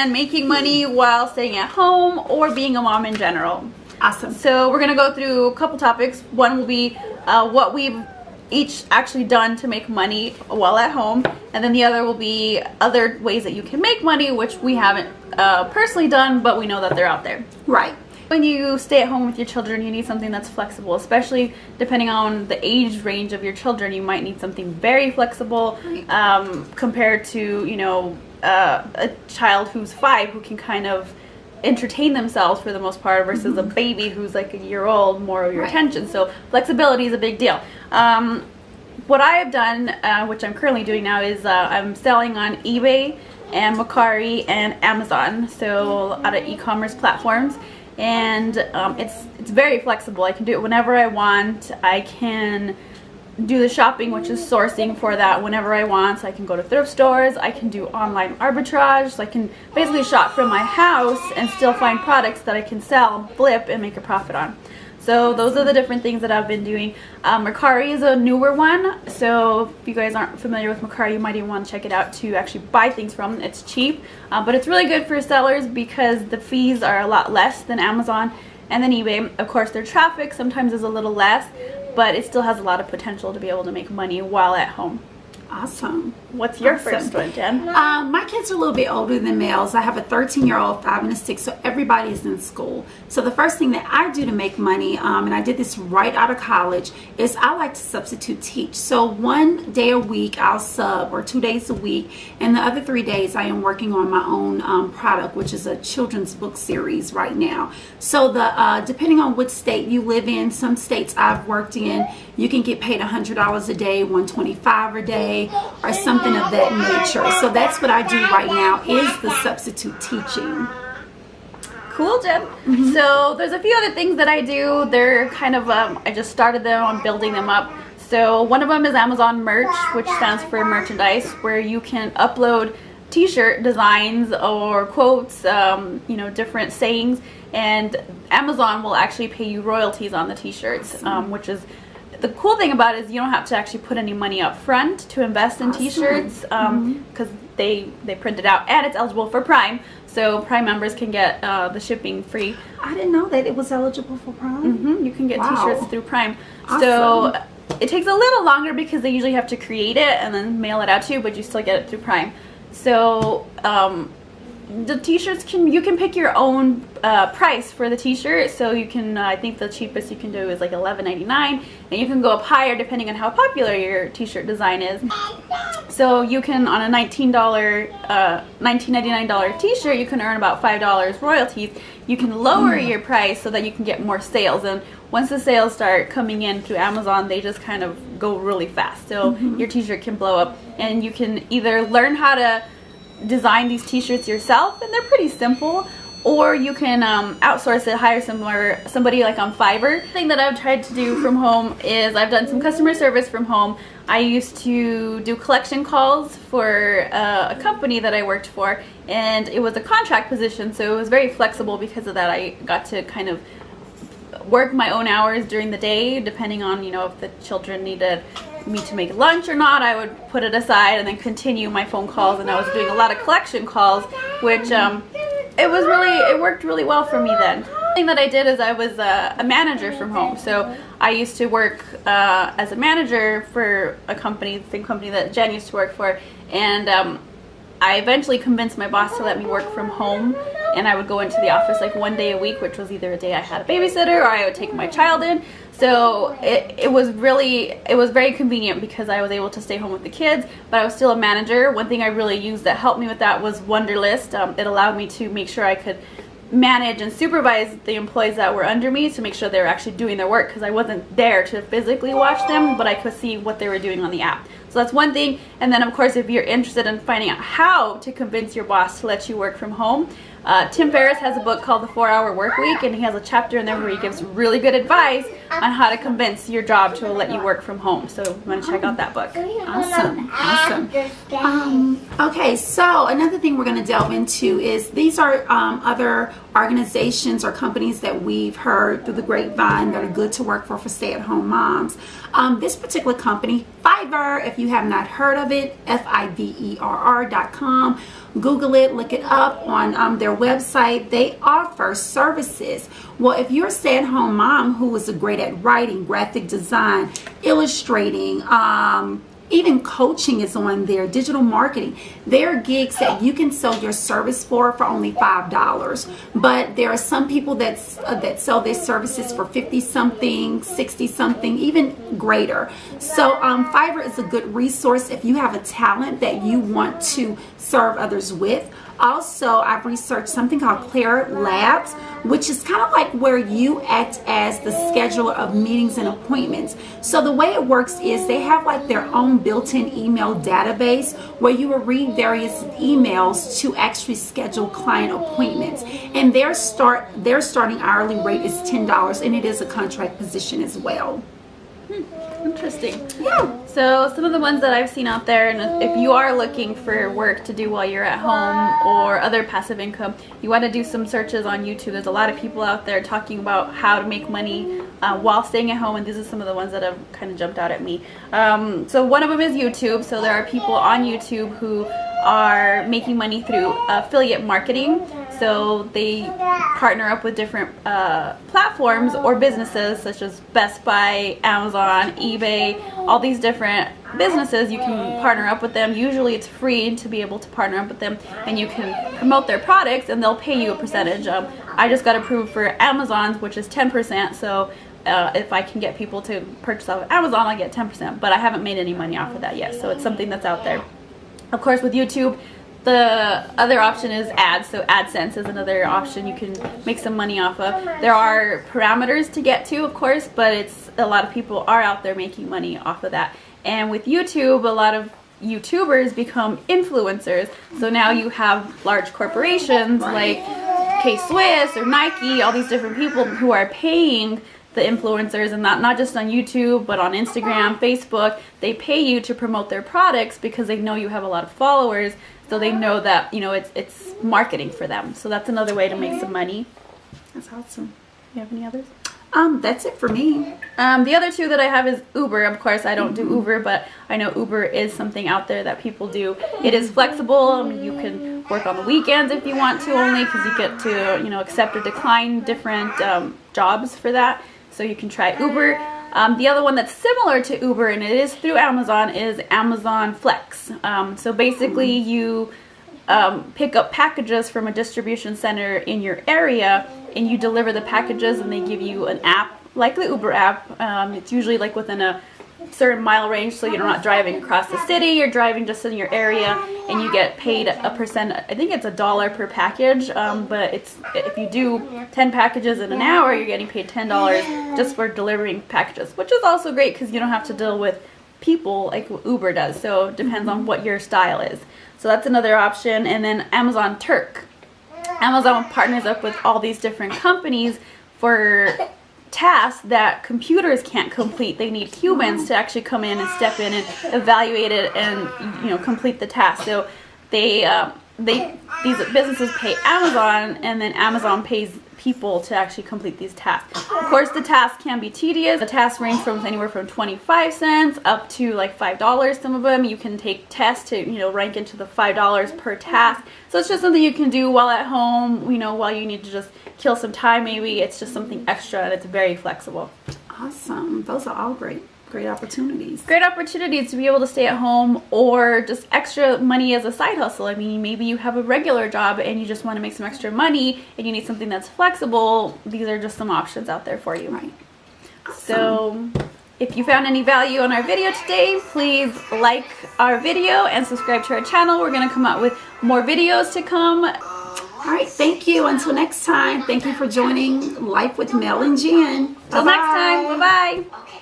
recommend making money while staying at home or being a mom in general. Awesome. So we're gonna go through a couple topics. One will be what we've each actually done to make money while at home, and then the other will be other ways that you can make money, which we haven't personally done, but we know that they're out there. Right. When you stay at home with your children, you need something that's flexible, especially depending on the age range of your children. You might need something very flexible compared to, you know, a child who's 5 who can kind of entertain themselves for the most part versus a baby who's like a year old, more of your attention. So flexibility is a big deal. What I have done, which I'm currently doing now, is I'm selling on eBay and Mercari and Amazon, so out of e-commerce platforms. And it's very flexible. I can do it whenever I want. I can do the shopping, which is sourcing for that, whenever I want. So I can go to thrift stores, I can do online arbitrage, so I can basically shop from my house and still find products that I can sell, flip, and make a profit on. So those are the different things that I've been doing. Mercari is a newer one, so if you guys aren't familiar with Mercari, you might even want to check it out to actually buy things from. It's cheap, but it's really good for sellers because the fees are a lot less than Amazon and then eBay. Of course, their traffic sometimes is a little less, but it still has a lot of potential to be able to make money while at home. Awesome. What's your first one, Jen? My kids are a little bit older than males. I have a 13-year-old, 5, and a 6, so everybody's in school. So the first thing that I do to make money, and I did this right out of college, is I like to substitute teach. So 1 day a week I'll sub, or 2 days a week, and the other 3 days I am working on my own product, which is a children's book series right now. So the depending on which state you live in, some states I've worked in, you can get paid $100 a day, $125 a day, or something of that nature. So that's what I do right now, is the substitute teaching. Cool, Jen. So there's a few other things that I do. They're kind of, I just started them, I'm building them up. So one of them is Amazon Merch, which stands for merchandise, where you can upload t-shirt designs or quotes, you know, different sayings, and Amazon will actually pay you royalties on the t-shirts, which is the cool thing about it is you don't have to actually put any money up front to invest in t-shirts, because they print it out, and it's eligible for Prime, so Prime members can get the shipping free. I didn't know that it was eligible for Prime. You can get t-shirts through Prime. Awesome. So it takes a little longer because they usually have to create it and then mail it out to you, but you still get it through Prime. So the t-shirts, you can pick your own price for the t-shirt. So you can, I think the cheapest you can do is like $11.99, and you can go up higher depending on how popular your t-shirt design is. So you can, on a $19.99 t-shirt, you can earn about $5 royalties. You can lower your price so that you can get more sales, and once the sales start coming in through Amazon, they just kind of go really fast. So your t-shirt can blow up, and you can either learn how to design these t-shirts yourself, and they're pretty simple, or you can outsource it, hire somebody like on Fiverr. The thing that I've tried to do from home is I've done some customer service from home. I used to do collection calls for a company that I worked for, and it was a contract position, so it was very flexible. Because of that, I got to kind of work my own hours during the day, depending on, you know, if the children needed me to make lunch or not. I would put it aside and then continue my phone calls, and I was doing a lot of collection calls, which it worked really well for me then. The thing that I did is I was a manager from home, so I used to work as a manager for a company, the same company that Jen used to work for, and I eventually convinced my boss to let me work from home, and I would go into the office like 1 day a week, which was either a day I had a babysitter or I would take my child in. So it was very convenient because I was able to stay home with the kids, but I was still a manager. One thing I really used that helped me with that was Wunderlist. It allowed me to make sure I could manage and supervise the employees that were under me to make sure they were actually doing their work, because I wasn't there to physically watch them, but I could see what they were doing on the app. So that's one thing. And then of course, if you're interested in finding out how to convince your boss to let you work from home, Tim Ferriss has a book called The 4-Hour Work Week, and he has a chapter in there where he gives really good advice on how to convince your job to let you work from home. So you want to check out that book. Awesome. Okay, so another thing we're going to delve into is these are other organizations or companies that we've heard through the grapevine that are good to work for stay-at-home moms. This particular company, Fiverr, if you have not heard of it, Fiverr.com. Google it, look it up on their website. They offer services. Well, if you're a stay-at-home mom who is great at writing, graphic design, illustrating, even coaching is on there, digital marketing. There are gigs that you can sell your service for only $5. But there are some people that sell their services for 50-something, 60-something, even greater. So Fiverr is a good resource if you have a talent that you want to serve others with. Also, I've researched something called Claire Labs, which is kind of like where you act as the scheduler of meetings and appointments. So the way it works is they have like their own built-in email database where you will read various emails to actually schedule client appointments. And their starting hourly rate is $10, and it is a contract position as well. Interesting. Yeah. So some of the ones that I've seen out there, and if you are looking for work to do while you're at home or other passive income, you want to do some searches on YouTube. There's a lot of people out there talking about how to make money while staying at home, and these are some of the ones that have kind of jumped out at me. So one of them is YouTube. So there are people on YouTube who are making money through affiliate marketing. So they partner up with different platforms or businesses such as Best Buy, Amazon, eBay, all these different businesses. You can partner up with them. Usually it's free to be able to partner up with them, and you can promote their products and they'll pay you a percentage. I just got approved for Amazon's, which is 10%. So if I can get people to purchase off of Amazon, I get 10%, but I haven't made any money off of that yet. So it's something that's out there. Of course, with YouTube, the other option is ads. So AdSense is another option you can make some money off of. There are parameters to get to, of course, but a lot of people are out there making money off of that. And with YouTube, a lot of YouTubers become influencers. So now you have large corporations like K-Swiss or Nike, all these different people who are paying the influencers, and not just on YouTube, but on Instagram, Facebook. They pay you to promote their products because they know you have a lot of followers, so they know that, you know, it's marketing for them. So that's another way to make some money. That's awesome. You have any others? That's it for me. The other two that I have is Uber. Of course, I don't do Uber, but I know Uber is something out there that people do. It is flexible. You can work on the weekends if you want to, only because you get to, you know, accept or decline different jobs for that. So you can try Uber. The other one that's similar to Uber, and it is through Amazon, is Amazon Flex. So basically you pick up packages from a distribution center in your area, and you deliver the packages, and they give you an app like the Uber app. It's usually like within a certain mile range, so you're not driving across the city, you're driving just in your area, and you get paid a percent. I think it's $1 per package, but if you do 10 packages in an hour, you're getting paid $10 just for delivering packages, which is also great because you don't have to deal with people like Uber does. So it depends on what your style is. So that's another option. And then Amazon Turk. Amazon partners up with all these different companies for tasks that computers can't complete. They need humans to actually come in and step in and evaluate it and, you know, complete the task. So these businesses pay Amazon, and then Amazon pays people to actually complete these tasks. Of course, the tasks can be tedious. The tasks range from anywhere from 25 cents up to like $5. Some of them you can take tests to, you know, rank into the $5 per task. So it's just something you can do while at home, you know, while you need to just kill some time. Maybe it's just something extra, and it's very flexible. Awesome. Those are all great opportunities. Great opportunities to be able to stay at home, or just extra money as a side hustle. I mean, maybe you have a regular job and you just want to make some extra money and you need something that's flexible. These are just some options out there for you. Right. Awesome. So if you found any value on our video today, please like our video and subscribe to our channel. We're going to come out with more videos to come. All right, thank you. Until next time, thank you for joining Life with Mel and Jen. Till next time, bye-bye.